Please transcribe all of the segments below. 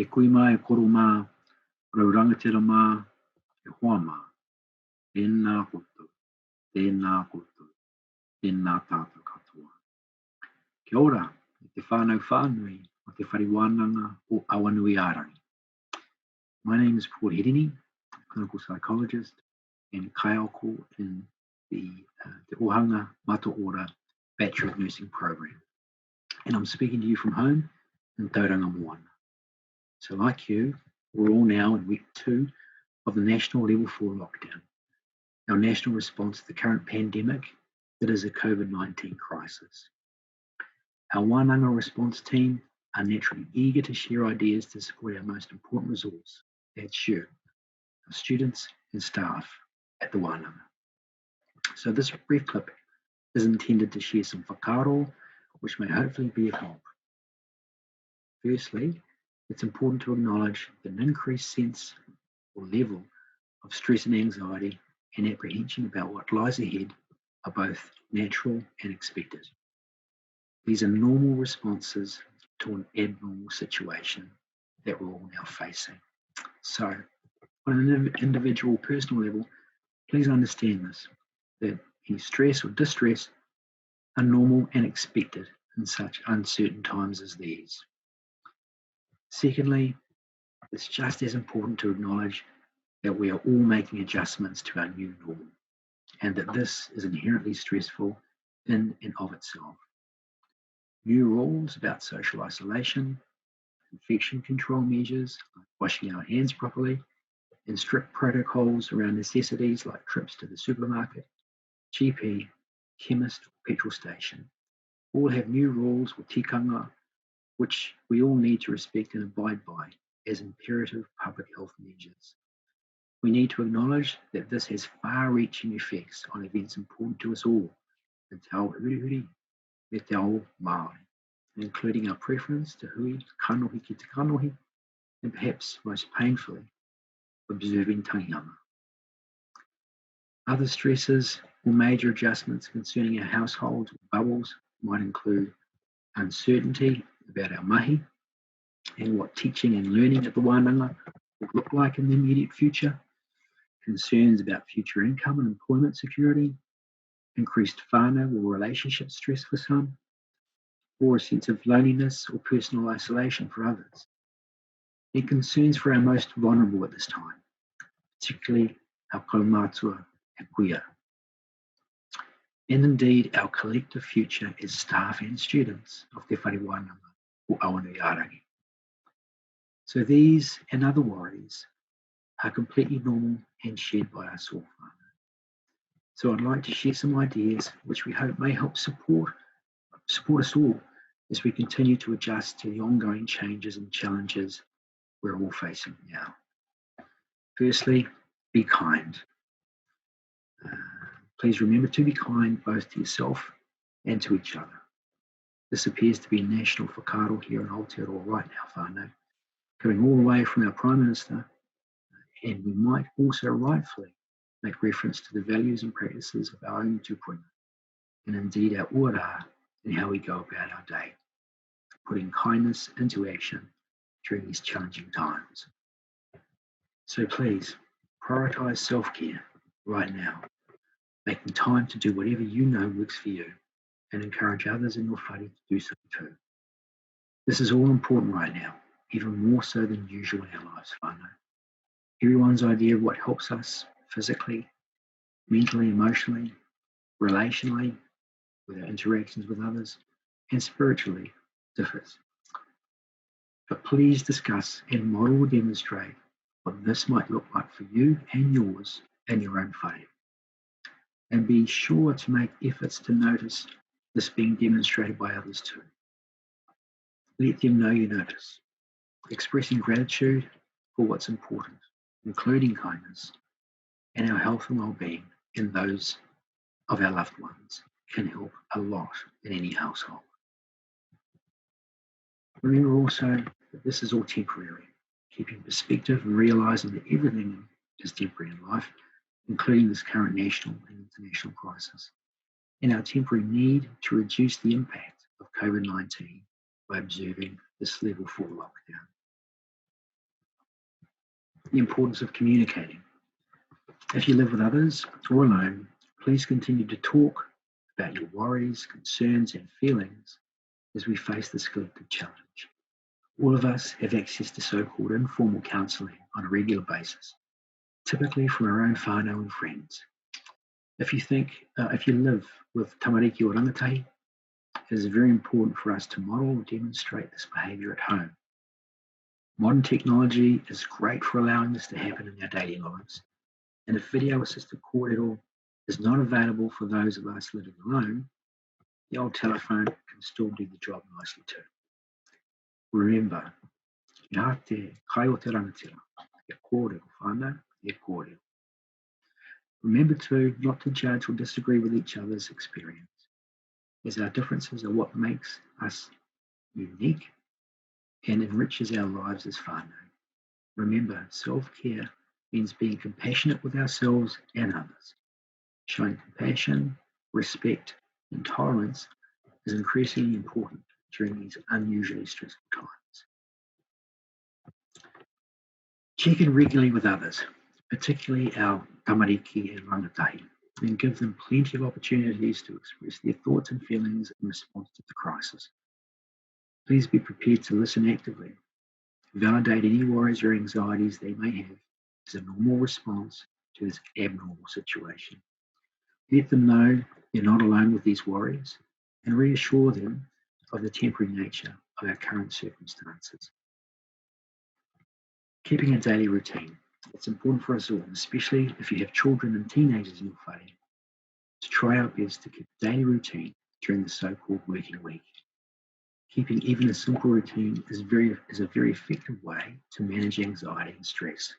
kui mai, koro mā, raurangatira mā, e hoa mā, tēnā koutou, tēnā koutou, tēnā tātou katoa. Kia ora, te whānau whānui o te Whare Wānanga o Awanuiārangi. My name is Paul Hirini, a clinical psychologist and kaioko in the Te Ohanga Mata Ora Bachelor of Nursing program. And I'm speaking to you from home in Tauranga Moana. So like you, we're all now in week 2 of the national level 4 lockdown, our national response to the current pandemic that is a COVID-19 crisis. Our Wānanga response team are naturally eager to share ideas to support our most important resource, that's you, our students and staff at the Wānanga. So this brief clip is intended to share some whakaaro, which may hopefully be of help. Firstly, it's important to acknowledge that an increased sense or level of stress and anxiety and apprehension about what lies ahead are both natural and expected. These are normal responses to an abnormal situation that we're all now facing. So, on an individual personal level, please understand this, that any stress or distress are normal and expected in such uncertain times as these. Secondly, it's just as important to acknowledge that we are all making adjustments to our new normal and that this is inherently stressful in and of itself. New rules about social isolation, infection control measures like washing our hands properly, and strict protocols around necessities like trips to the supermarket, GP, chemist, or petrol station, all have new rules or tikanga which we all need to respect and abide by as imperative public health measures. We need to acknowledge that this has far-reaching effects on events important to us all, in te ao hurihuri, me te ao Māori, including our preference to hui kanohi ki te kanohi, and perhaps most painfully, observing tangihanga. Other stresses or major adjustments concerning our households or bubbles might include uncertainty about our mahi and what teaching and learning at the Wānanga will look like in the immediate future, concerns about future income and employment security, increased whānau or relationship stress for some, or a sense of loneliness or personal isolation for others, and concerns for our most vulnerable at this time, particularly our kaumātua e kuia, and indeed our collective future as staff and students of Te Whare Wānanga or Awanuiārangi. So these and other worries are completely normal and shared by us all. So I'd like to share some ideas which we hope may help support us all as we continue to adjust to the ongoing changes and challenges we're all facing now. Firstly, be kind. Please remember to be kind both to yourself and to each other. This appears to be a national whakaaro here in Aotearoa right now, whānau, coming all the way from our Prime Minister, and we might also rightfully make reference to the values and practices of our own tupuna, and indeed our ora in how we go about our day, putting kindness into action during these challenging times. So please, prioritise self-care right now, making time to do whatever you know works for you, and encourage others in your whare to do so too. This is all important right now, even more so than usual in our lives, whānau. Everyone's idea of what helps us physically, mentally, emotionally, relationally, with our interactions with others, and spiritually differs. But please discuss and model or demonstrate what this might look like for you and yours in your own whare. And be sure to make efforts to notice this being demonstrated by others too. Let them know you notice. Expressing gratitude for what's important, including kindness, and our health and well-being and those of our loved ones can help a lot in any household. Remember also that this is all temporary, keeping perspective and realising that everything is temporary in life, including this current national and international crisis, and our temporary need to reduce the impact of COVID-19 by observing this level 4 lockdown. The importance of communicating. If you live with others or alone, please continue to talk about your worries, concerns, and feelings as we face this collective challenge. All of us have access to so-called informal counselling on a regular basis, typically from our own whānau and friends. If you live with tamariki o rangatahi, it is very important for us to model or demonstrate this behaviour at home. Modern technology is great for allowing this to happen in our daily lives, and if video-assisted kōrero is not available for those of us living alone, the old telephone can still do the job nicely too. Remember, ngā te kai o te rangatira, e kōrero whānau, e kōrero. Remember too, not to judge or disagree with each other's experience, as our differences are what makes us unique and enriches our lives as whānau. Remember, self-care means being compassionate with ourselves and others. Showing compassion, respect, and tolerance is increasingly important during these unusually stressful times. Check in regularly with others, particularly our tamariki and rangatahi, and give them plenty of opportunities to express their thoughts and feelings in response to the crisis. Please be prepared to listen actively. Validate any worries or anxieties they may have as a normal response to this abnormal situation. Let them know they're not alone with these worries and reassure them of the temporary nature of our current circumstances. Keeping a daily routine. It's important for us all, especially if you have children and teenagers in your whare, to try our best to keep a daily routine during the so-called working week. Keeping even a simple routine is a very effective way to manage anxiety and stress,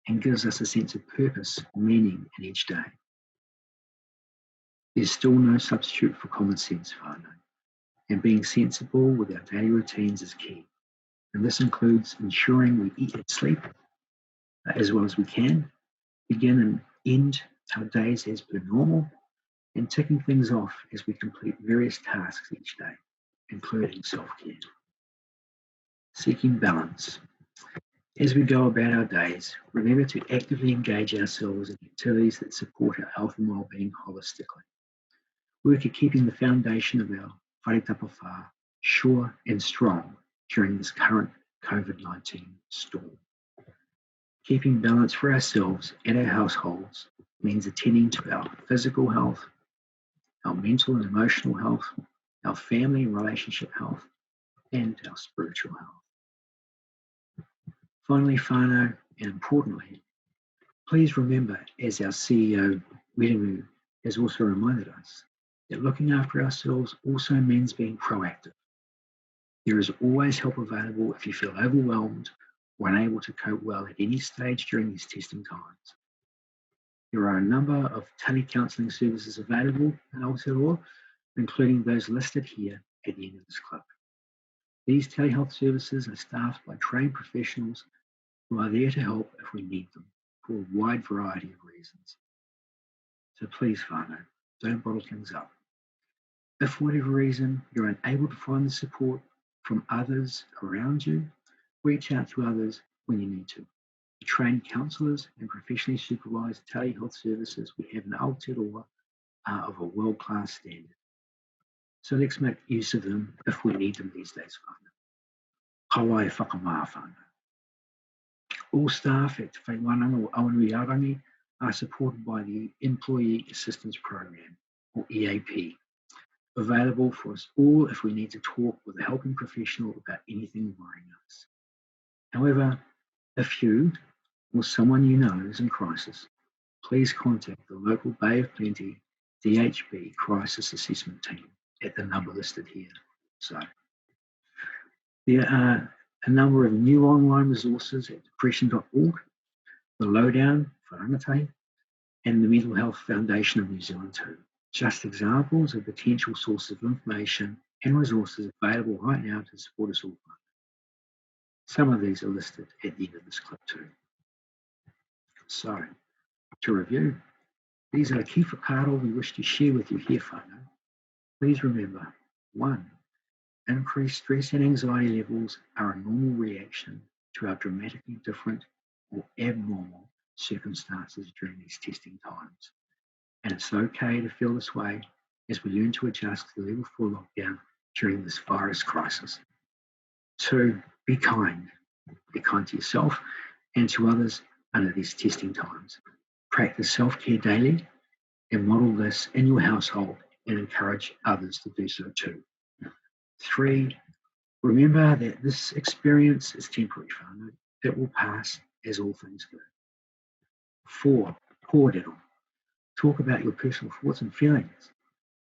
and gives us a sense of purpose and meaning in each day. There's still no substitute for common sense, whānau, and being sensible with our daily routines is key. And this includes ensuring we eat and sleep as well as we can, begin and end our days as per normal, and ticking things off as we complete various tasks each day, including self-care. Seeking balance. As we go about our days, remember to actively engage ourselves in activities that support our health and well-being holistically. Work at keeping the foundation of our whare tapawhā sure and strong during this current COVID-19 storm. Keeping balance for ourselves and our households means attending to our physical health, our mental and emotional health, our family and relationship health, and our spiritual health. Finally, whānau, and importantly, please remember, as our CEO, Wiremu, has also reminded us, that looking after ourselves also means being proactive. There is always help available if you feel overwhelmed or unable to cope well at any stage during these testing times. There are a number of tele-counselling services available in Aotearoa, including those listed here at the end of this clip. These telehealth services are staffed by trained professionals who are there to help if we need them for a wide variety of reasons. So please, whānau, don't bottle things up. If for whatever reason you're unable to find the support from others around you, reach out to others when you need to. The trained counsellors and professionally supervised telehealth services we have in Aotearoa are of a world-class standard. So let's make use of them if we need them these days, whānau. Kawa e whakamā, whānau. All staff at Whare Wānanga or Awanuiārangi are supported by the Employee Assistance Program, or EAP, available for us all if we need to talk with a helping professional about anything worrying us. However, if you or someone you know is in crisis, please contact the local Bay of Plenty DHB Crisis Assessment Team at the number listed here. So, there are a number of new online resources at depression.org, the Lowdown for Rangatahi, and the Mental Health Foundation of New Zealand too. Just examples of potential sources of information and resources available right now to support us all. Some of these are listed at the end of this clip too. So, to review, these are the key whakaaro we wish to share with you here, whānau. Please remember, 1, increased stress and anxiety levels are a normal reaction to our dramatically different or abnormal circumstances during these testing times. And it's okay to feel this way as we learn to adjust to the level 4 lockdown during this virus crisis. 2, be kind. Be kind to yourself and to others under these testing times. Practice self-care daily and model this in your household and encourage others to do so too. 3, remember that this experience is temporary, whānau. It will pass as all things do. 4, kōrero. Talk about your personal thoughts and feelings,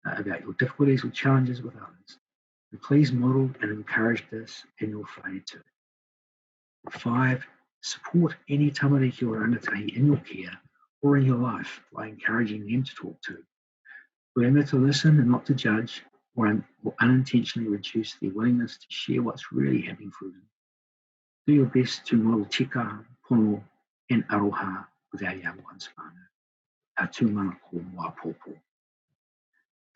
about your difficulties or challenges with others. And please model and encourage this in your whare too. 5, support any tamariki or rangatahi in your care or in your life by encouraging them to talk to. Remember to listen and not to judge or unintentionally reduce their willingness to share what's really happening for them. Do your best to model tika, pono, and aroha with our young ones, whānau. A tūmana ko mua pōpō.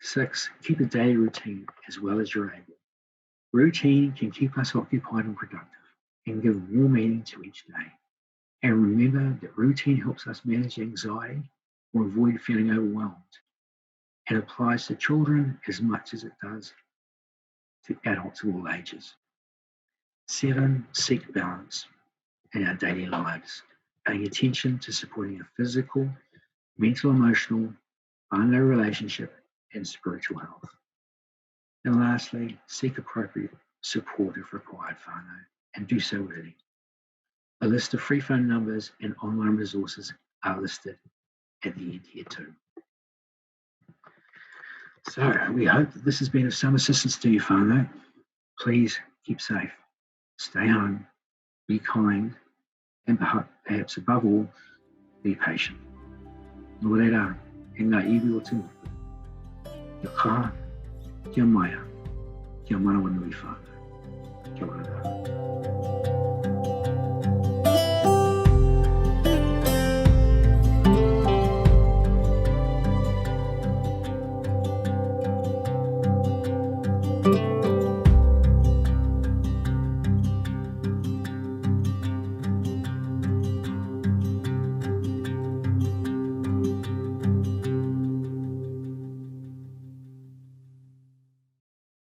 6, keep a daily routine as well as you're able. Routine can keep us occupied and productive and give more meaning to each day. And remember that routine helps us manage anxiety or avoid feeling overwhelmed. It applies to children as much as it does to adults of all ages. 7, seek balance in our daily lives, paying attention to supporting our physical, mental, emotional, whānau relationship, and spiritual health. And lastly, seek appropriate support if required, whānau, and do so early. A list of free phone numbers and online resources are listed at the end here too. So we hope that this has been of some assistance to you, whānau. Please keep safe, stay home, be kind, and perhaps above all, be patient. Nō reira, e ngā iwi o te moku. Kia kaha, kia maia, kia manawa nui whānau. Kia ora.